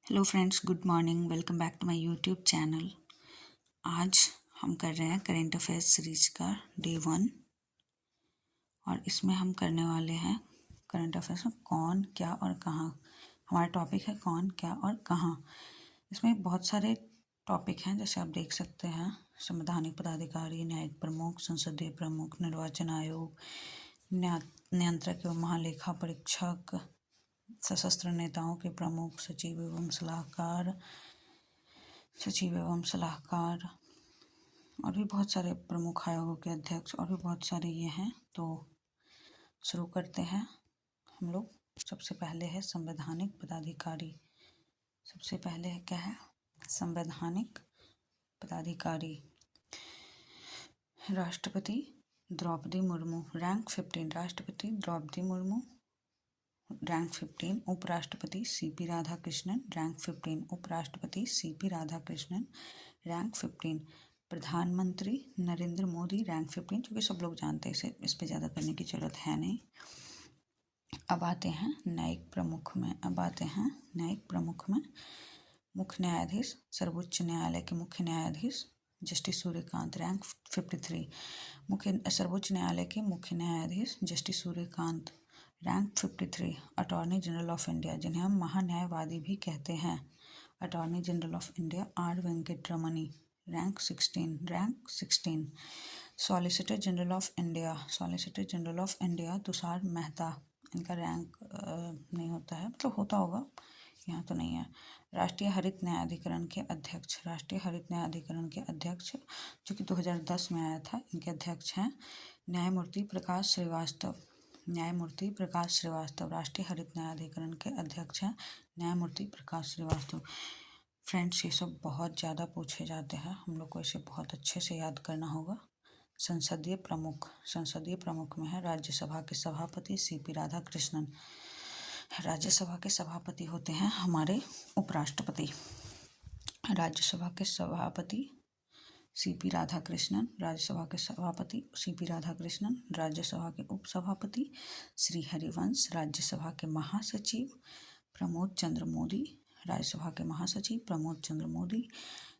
Hello friends, good morning. Welcome back to my YouTube channel. आज हम कर रहे हैं करेंट अफेयर्स सीरीज का डे 1 और इसमें हम करने वाले हैं करंट अफेयर्स में कौन, क्या और कहाँ। हमारा टॉपिक है कौन, क्या और कहाँ। इसमें बहुत सारे टॉपिक हैं, जैसे आप देख सकते हैं। संवैधानिक पदाधिकारी, न्यायिक प्रमुख, संसदीय प्रमुख, निर्वाचन आयोग, नियंत्रक एवं महालेखा परीक्षक, सशस्त्र नेताओं के प्रमुख, सचिव एवं सलाहकार और भी बहुत सारे प्रमुख आयोगों के अध्यक्ष और भी बहुत सारे ये हैं। तो शुरू करते हैं हम लोग। सबसे पहले है संवैधानिक पदाधिकारी। सबसे पहले है क्या है? संवैधानिक पदाधिकारी। राष्ट्रपति द्रौपदी मुर्मू, रैंक 15। राष्ट्रपति द्रौपदी मुर्मू, रैंक 15। उपराष्ट्रपति सीपी राधाकृष्णन, रैंक 15। उपराष्ट्रपति सीपी राधाकृष्णन, रैंक 15। प्रधानमंत्री नरेंद्र मोदी, रैंक 15, जो कि सब लोग जानते हैं, इसे इस पे ज़्यादा करने की जरूरत है नहीं। अब आते हैं न्यायिक प्रमुख में मुख्य न्यायाधीश, सर्वोच्च न्यायालय के मुख्य न्यायाधीश जस्टिस सूर्यकांत, रैंक 53। सर्वोच्च न्यायालय के मुख्य न्यायाधीश justice Suryakant, rank 53। Attorney general of India, जिन्हें हम महान्यायवादी भी कहते हैं, attorney general of India R Venkataramani, rank 16। Solicitor general of India Tushar Mehta, इनका रैंक नहीं होता है, मतलब होता होगा, यहाँ तो नहीं है। राष्ट्रीय हरित न्यायाधिकरण के अध्यक्ष, जो कि 2010 में आया था, इनके अध्यक्ष हैं न्यायमूर्ति प्रकाश श्रीवास्तव। राष्ट्रीय हरित न्यायाधिकरण के अध्यक्ष हैं न्यायमूर्ति प्रकाश श्रीवास्तव। फ्रेंड्स, ये सब बहुत ज़्यादा पूछे जाते हैं, हम लोग को इसे बहुत अच्छे से याद करना होगा। संसदीय प्रमुख में है राज्यसभा के सभापति सीपी राधाकृष्णन। राज्यसभा के सभापति होते हैं हमारे उपराष्ट्रपति। राज्यसभा के सभापति सीपी राधाकृष्णन, राज्यसभा के उपसभापति श्री हरिवंश, राज्यसभा के महासचिव प्रमोद चंद्र मोदी,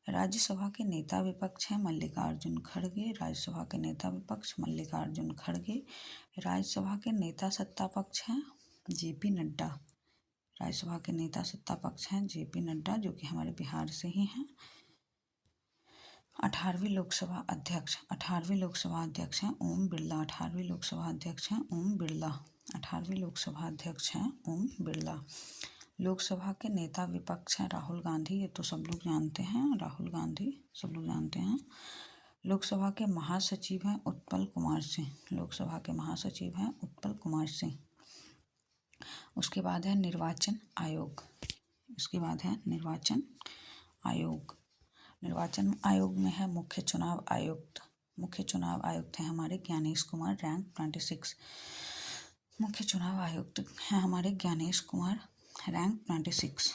राज्यसभा के नेता विपक्ष हैं मल्लिकार्जुन खड़गे, राज्यसभा के नेता सत्ता पक्ष हैं जेपी नड्डा, जो कि हमारे बिहार से ही हैं। 18वीं लोकसभा अध्यक्ष हैं ओम बिरला। लोकसभा के नेता विपक्ष हैं राहुल गांधी, ये तो सब लोग जानते हैं, लोकसभा के महासचिव हैं उत्पल कुमार सिंह। उसके बाद है निर्वाचन आयोग में है मुख्य चुनाव आयुक्त हैं हमारे ज्ञानेश कुमार, रैंक 26। रैंक 26।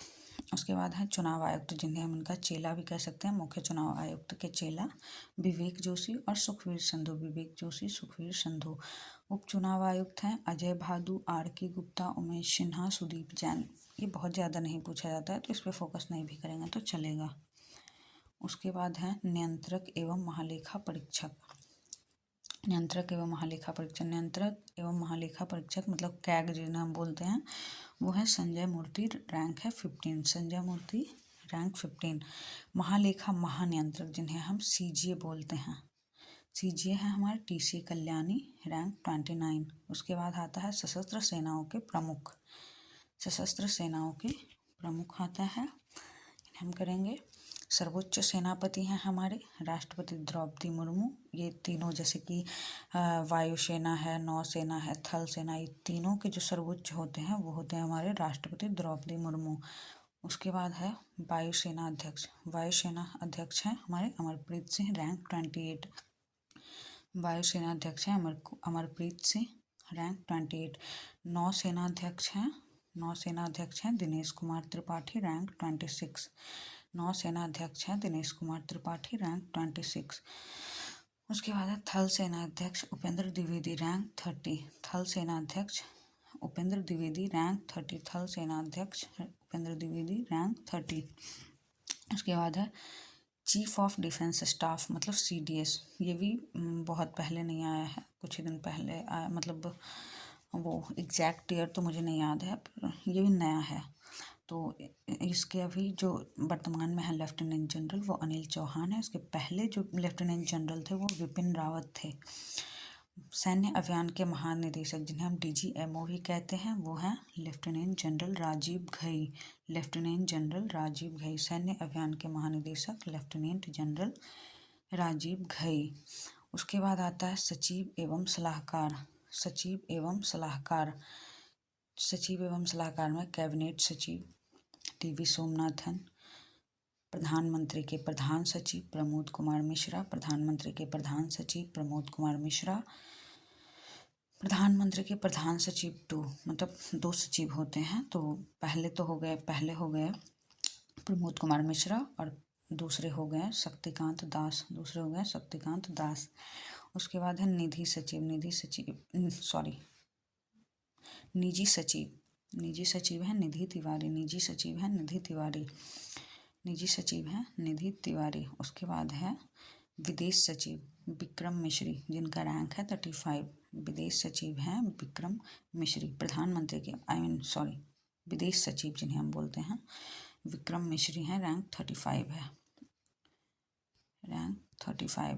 उसके बाद है चुनाव आयुक्त, जिन्हें हम उनका चेला भी कह सकते हैं। मुख्य चुनाव आयुक्त के चेला विवेक जोशी और सुखवीर संधू। उप चुनाव आयुक्त हैं अजय भादु, आर के गुप्ता, उमेश सिन्हा, सुदीप जैन। ये बहुत ज़्यादा नहीं पूछा जाता है, तो इस पर फोकस नहीं भी करेंगे तो चलेगा। उसके बाद है नियंत्रक एवं महालेखा परीक्षक। नियंत्रक एवं महालेखा परीक्षक मतलब कैग जिन्हें हम बोलते हैं, वो है संजय मूर्ति, रैंक है 15। महालेखा महानियंत्रक, जिन्हें हम सीजीए बोलते हैं, सीजीए है हमारे टीसी कल्याणी, रैंक 29। उसके बाद आता है सशस्त्र सेनाओं के प्रमुख आता है, हम करेंगे। सर्वोच्च सेनापति हैं हमारे राष्ट्रपति द्रौपदी मुर्मू। ये तीनों, जैसे कि वायुसेना है, नौसेना है, थल सेना, ये तीनों के जो सर्वोच्च होते हैं वो होते हैं हमारे राष्ट्रपति द्रौपदी मुर्मू। उसके बाद है वायुसेना अध्यक्ष हैं हमारे अमरप्रीत सिंह, रैंक 28। वायुसेना अध्यक्ष हैं अमरप्रीत सिंह, रैंक 28। नौसेना अध्यक्ष हैं दिनेश कुमार त्रिपाठी, रैंक 26। रैंक 26। उसके बाद है थल सेना अध्यक्ष उपेंद्र द्विवेदी, रैंक 30। थल सेना अध्यक्ष उपेंद्र द्विवेदी रैंक 30 थल सेनाध्यक्ष उपेंद्र द्विवेदी रैंक 30। उसके बाद है चीफ ऑफ डिफेंस स्टाफ मतलब CDS, ये भी बहुत पहले नहीं आया है, कुछ ही दिन पहले आया, मतलब वो एग्जैक्ट ईयर तो मुझे नहीं याद है, पर ये भी नया है। तो इसके अभी जो वर्तमान में है लेफ्टिनेंट जनरल वो अनिल चौहान है। इसके पहले जो लेफ्टिनेंट जनरल थे वो विपिन रावत थे। सैन्य अभियान के महानिदेशक जिन्हें हम DGMO भी कहते हैं वो हैं lieutenant general Rajiv Ghai. Lieutenant general Rajiv Ghai, सैन्य अभियान के महानिदेशक लेफ्टिनेंट जनरल राजीव घई। उसके बाद आता है सचिव एवं सलाहकार। सचिव एवं सलाहकार, सचिव एवं सलाहकार में कैबिनेट सचिव TV सोमनाथन, प्रधानमंत्री के प्रधान सचिव प्रमोद कुमार मिश्रा, प्रधानमंत्री के प्रधान सचिव प्रमोद कुमार मिश्रा, प्रधानमंत्री के प्रधान सचिव 2, मतलब 2 सचिव होते हैं। तो पहले हो गए प्रमोद कुमार मिश्रा और दूसरे हो गए शक्तिकांत दास। उसके बाद है निजी सचिव है निधि तिवारी। उसके बाद है विदेश सचिव विक्रम मिश्री, जिनका रैंक है 35। विदेश सचिव हैं विक्रम मिश्री। प्रधानमंत्री के विदेश सचिव जिन्हें हम बोलते हैं विक्रम मिश्री हैं, रैंक 35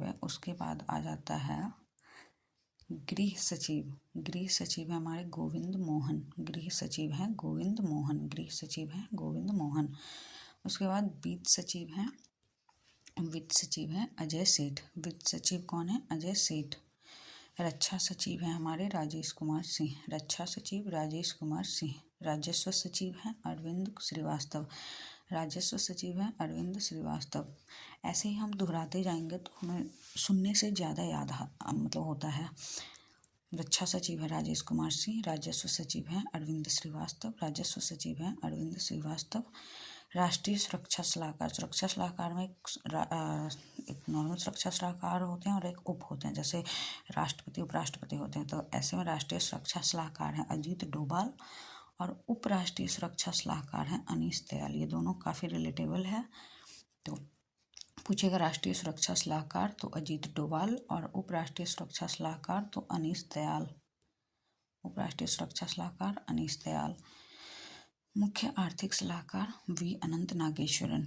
है। उसके बाद आ जाता है गृह सचिव है हमारे गोविंद मोहन। उसके बाद वित्त सचिव हैं अजय सेठ। वित्त सचिव कौन है? अजय सेठ। रक्षा सचिव है हमारे राजेश कुमार सिंह। राजस्व सचिव हैं अरविंद श्रीवास्तव। ऐसे ही हम दोहराते जाएंगे तो हमें सुनने से ज़्यादा याद मतलब होता है। रक्षा सचिव है राजेश कुमार सिंह, राजस्व सचिव हैं अरविंद श्रीवास्तव। राष्ट्रीय सुरक्षा सलाहकार में एक नॉर्मल सुरक्षा सलाहकार होते हैं और एक उप होते हैं, जैसे राष्ट्रपति उपराष्ट्रपति होते हैं। तो ऐसे में राष्ट्रीय सुरक्षा सलाहकार हैं अजीत डोभाल और उपराष्ट्रीय सुरक्षा सलाहकार हैं अनीश दयाल। ये दोनों काफ़ी रिलेटेबल है। तो पूछेगा राष्ट्रीय सुरक्षा सलाहकार तो अजीत डोभाल और उपराष्ट्रीय सुरक्षा सलाहकार तो अनीश दयाल। मुख्य आर्थिक सलाहकार वी अनंत नागेश्वरन।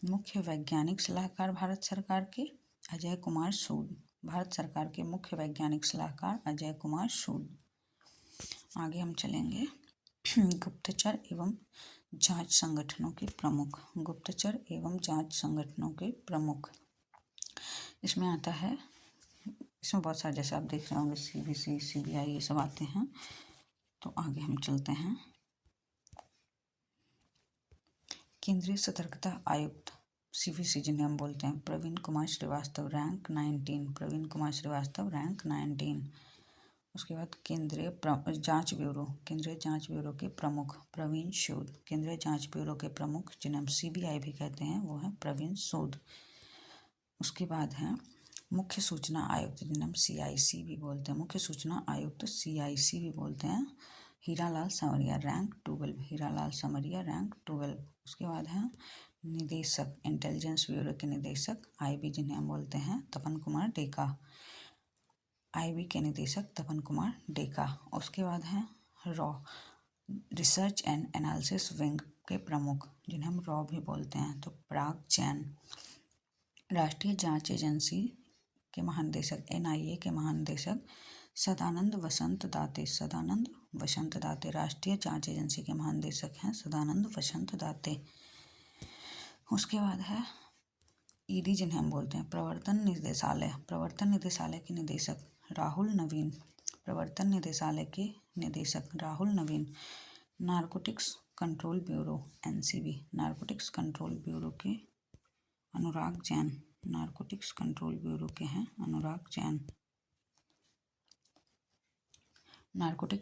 मुख्य वैज्ञानिक सलाहकार भारत सरकार के अजय कुमार सूद। भारत सरकार के मुख्य वैज्ञानिक सलाहकार अजय कुमार सूद। आगे हम चलेंगे गुप्तचर एवं जांच संगठनों के प्रमुख। इसमें आता है, इसमें बहुत सारे जैसे आप देख रहे होंगे CBC CBI ये सब आते हैं। तो आगे हम चलते हैं। केंद्रीय सतर्कता आयुक्त CVC जिन्हें हम बोलते हैं प्रवीण कुमार श्रीवास्तव, रैंक 19। उसके बाद केंद्रीय जांच ब्यूरो के प्रमुख प्रवीण सूद। केंद्रीय जांच ब्यूरो के प्रमुख जिन्हें हम CBI भी कहते हैं वो है प्रवीण सूद। उसके बाद है मुख्य सूचना आयुक्त जिन्हें हम CIC भी बोलते हैं, हीरालाल समरिया, रैंक 12। उसके बाद है निदेशक इंटेलिजेंस ब्यूरो के निदेशक IB जिन्हें हम बोलते हैं तपन कुमार डेका। उसके बाद है raw research and analysis wing के प्रमुख जिन्हें हम रॉ भी बोलते हैं तो पराग जैन। राष्ट्रीय जांच एजेंसी के महानिदेशक NIA के महानिदेशक सदानंद वसंत दाते। राष्ट्रीय जांच एजेंसी के महानिदेशक हैं सदानंद वसंत दाते। उसके बाद है ED जिन्हें हम बोलते हैं प्रवर्तन निदेशालय के निदेशक Rahul Navin. Narcotics control bureau NCB, narcotics control bureau के Anurag Jain. Narcotics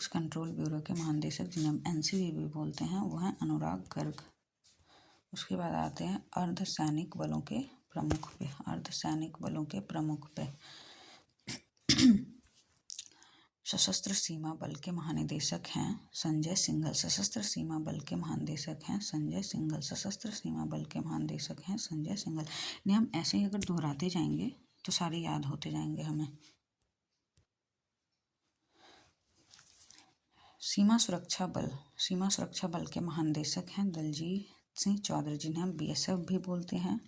control bureau के महानिदेशक जिन्हें हम NCB भी बोलते हैं वो हैं अनुराग गर्ग। उसके बाद आते हैं अर्धसैनिक बलों के प्रमुख पे। सशस्त्र सीमा बल के महानिदेशक हैं संजय सिंघल। सशस्त्र सीमा बल के महानिदेशक हैं संजय सिंघल। सशस्त्र सीमा बल के महानिदेशक हैं संजय सिंघल। इन्हें हम ऐसे ही अगर दोहराते जाएंगे तो सारे याद होते जाएंगे हमें। सीमा सुरक्षा बल के महानिदेशक हैं दलजीत सिंह चौधरी, जिन्हें हम बीएसएफ भी बोलते हैं।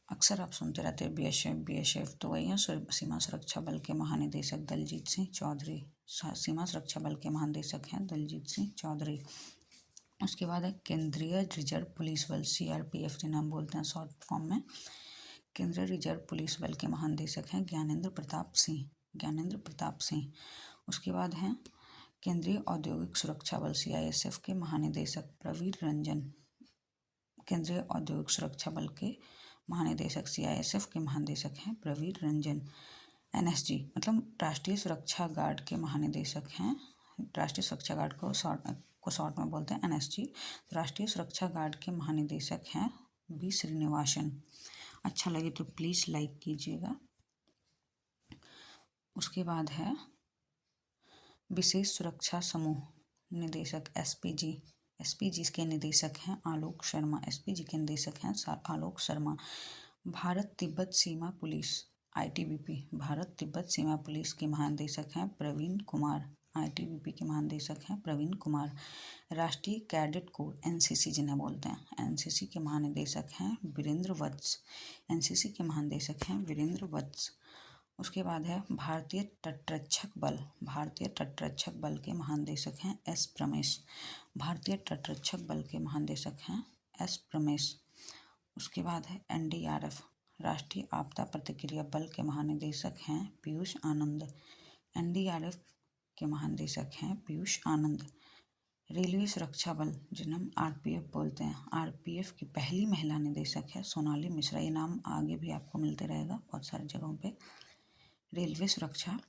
अक्सर आप सुनते रहते हैं बीएसएफ, तो वही है सीमा सुरक्षा बल के महानिदेशक दलजीत सिंह चौधरी। सीमा सुरक्षा बल के महानिदेशक हैं दलजीत सिंह चौधरी। उसके बाद है केंद्रीय रिजर्व पुलिस बल सीआरपीएफ, जिन्हें हम बोलते हैं शॉर्ट फॉर्म में। केंद्रीय रिजर्व पुलिस बल के महानिदेशक हैं ज्ञानेंद्र प्रताप सिंह। उसके बाद हैं केंद्रीय औद्योगिक सुरक्षा बल सीआईएसएफ के महानिदेशक प्रवीण रंजन। केंद्रीय औद्योगिक सुरक्षा बल के महानिदेशक सीआईएसएफ के महानिदेशक हैं प्रवीण रंजन। एनएसजी मतलब राष्ट्रीय सुरक्षा गार्ड के महानिदेशक हैं। राष्ट्रीय सुरक्षा गार्ड को शॉर्ट में बोलते हैं एनएसजी। राष्ट्रीय सुरक्षा गार्ड के महानिदेशक हैं बी श्रीनिवासन। अच्छा लगे तो प्लीज़ लाइक कीजिएगा। उसके बाद है विशेष सुरक्षा समूह निदेशक एसपीजी के निदेशक हैं आलोक शर्मा। एसपीजी के निदेशक हैं आलोक शर्मा। भारत तिब्बत सीमा पुलिस आईटीबीपी, भारत तिब्बत सीमा पुलिस के महानिदेशक हैं प्रवीण कुमार। आईटीबीपी के महानिदेशक हैं प्रवीण कुमार। राष्ट्रीय कैडेट कोर एनसीसी जिन्हें बोलते हैं, एनसीसी के महानिदेशक हैं वीरेंद्र वत्स। एनसीसी के महानिदेशक हैं वीरेंद्र वत्स। उसके बाद है भारतीय तटरक्षक बल के महानिदेशक हैं एस प्रमेश। भारतीय तटरक्षक बल के महानिदेशक हैं एस प्रमेश। उसके बाद है एनडीआरएफ, राष्ट्रीय आपदा प्रतिक्रिया बल के महानिदेशक हैं पीयूष आनंद। एनडीआरएफ के महानिदेशक हैं पीयूष आनंद। रेलवे सुरक्षा बल जिन्हें हम आरपीएफ बोलते हैं, आरपीएफ की पहली महिला निदेशक है सोनाली मिश्रा। ये नाम आगे भी आपको मिलते रहेगा बहुत सारी जगहों पे। रेलवे सुरक्षा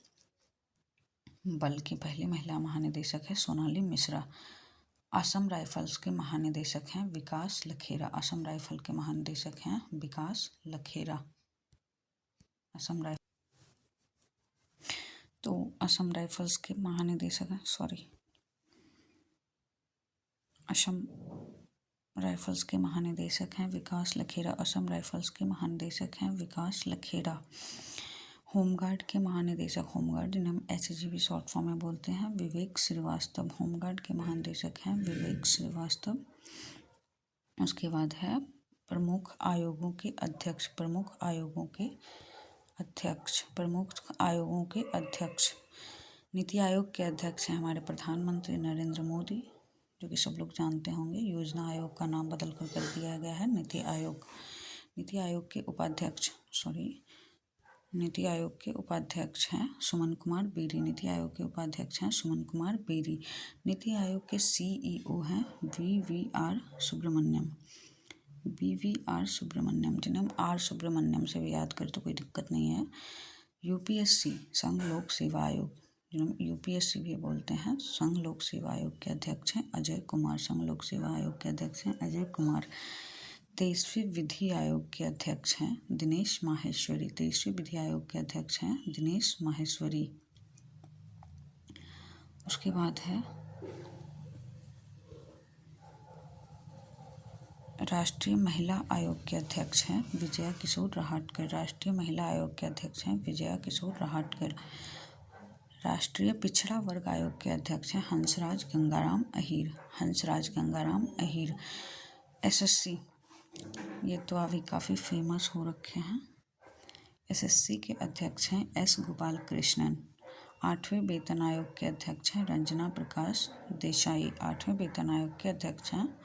बल की पहली महिला महानिदेशक है सोनाली मिश्रा। असम राइफल्स के महानिदेशक हैं विकास लखेरा। असम राइफल के महानिदेशक हैं विकास लखेरा। असम राइफल्स के महानिदेशक हैं असम राइफल्स के महानिदेशक हैं विकास लखेरा। असम राइफल्स के महानिदेशक हैं विकास लखेरा। होमगार्ड के महानिदेशक, होमगार्ड जिन्हें हम एसजीबी शॉर्ट फॉर्म में बोलते हैं, विवेक श्रीवास्तव। होमगार्ड के महानिदेशक हैं विवेक श्रीवास्तव। उसके बाद है प्रमुख आयोगों के अध्यक्ष। नीति आयोग के अध्यक्ष हैं हमारे प्रधानमंत्री नरेंद्र मोदी, जो कि सब लोग जानते होंगे। योजना आयोग का नाम बदल कर दिया गया है नीति आयोग। नीति आयोग के उपाध्यक्ष हैं सुमन कुमार बेरी। नीति आयोग के उपाध्यक्ष हैं सुमन कुमार बेरी। नीति आयोग के सीईओ हैं वीवीआर सुब्रमण्यम। जिन्हें हम आर सुब्रमण्यम से भी याद करें तो कोई दिक्कत नहीं है। यूपीएससी संघ लोक सेवा आयोग, जिन्हें हम यूपीएससी भी बोलते हैं, संघ लोक सेवा आयोग के अध्यक्ष हैं अजय कुमार। संघ लोक सेवा आयोग के अध्यक्ष हैं अजय कुमार। 23वीं विधि आयोग के अध्यक्ष हैं दिनेश माहेश्वरी। 23वीं विधि आयोग के अध्यक्ष हैं दिनेश माहेश्वरी। उसके बाद है राष्ट्रीय महिला आयोग के अध्यक्ष हैं विजया किशोर रहाटकर। राष्ट्रीय महिला आयोग के अध्यक्ष हैं विजया किशोर रहाटकर। राष्ट्रीय पिछड़ा वर्ग आयोग के अध्यक्ष हैं हंसराज गंगाराम अहीर। एसएससी, ये तो अभी काफ़ी फेमस हो रखे हैं। एसएससी के अध्यक्ष हैं एस गोपाल कृष्णन। 8वें वेतन आयोग के अध्यक्ष हैं रंजना प्रकाश देसाई। 8वें वेतन आयोग के अध्यक्ष हैं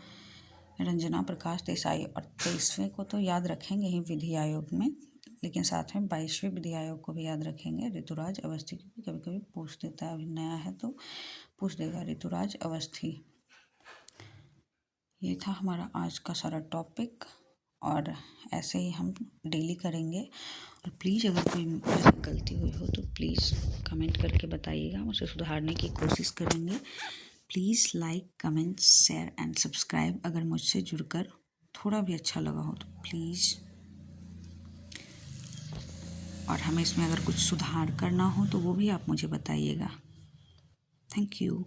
रंजना प्रकाश देसाई। और 23वें को तो याद रखेंगे ही विधि आयोग में, लेकिन साथ में 22वें विधि आयोग को भी याद रखेंगे ऋतुराज अवस्थी, क्योंकि कभी कभी पूछ देता है, अभी नया है तो पूछ देगा ऋतुराज अवस्थी। ये था हमारा आज का सारा टॉपिक, और ऐसे ही हम डेली करेंगे। और प्लीज़ अगर कोई मुझसे गलती हुई हो तो प्लीज़ कमेंट करके बताइएगा, हम उसे सुधारने की कोशिश करेंगे। Please like, comment, share and subscribe. अगर मुझसे जुड़कर थोड़ा भी अच्छा लगा हो तो प्लीज़ और हमें इसमें अगर कुछ सुधार करना हो तो वो भी आप मुझे बताइएगा। Thank you.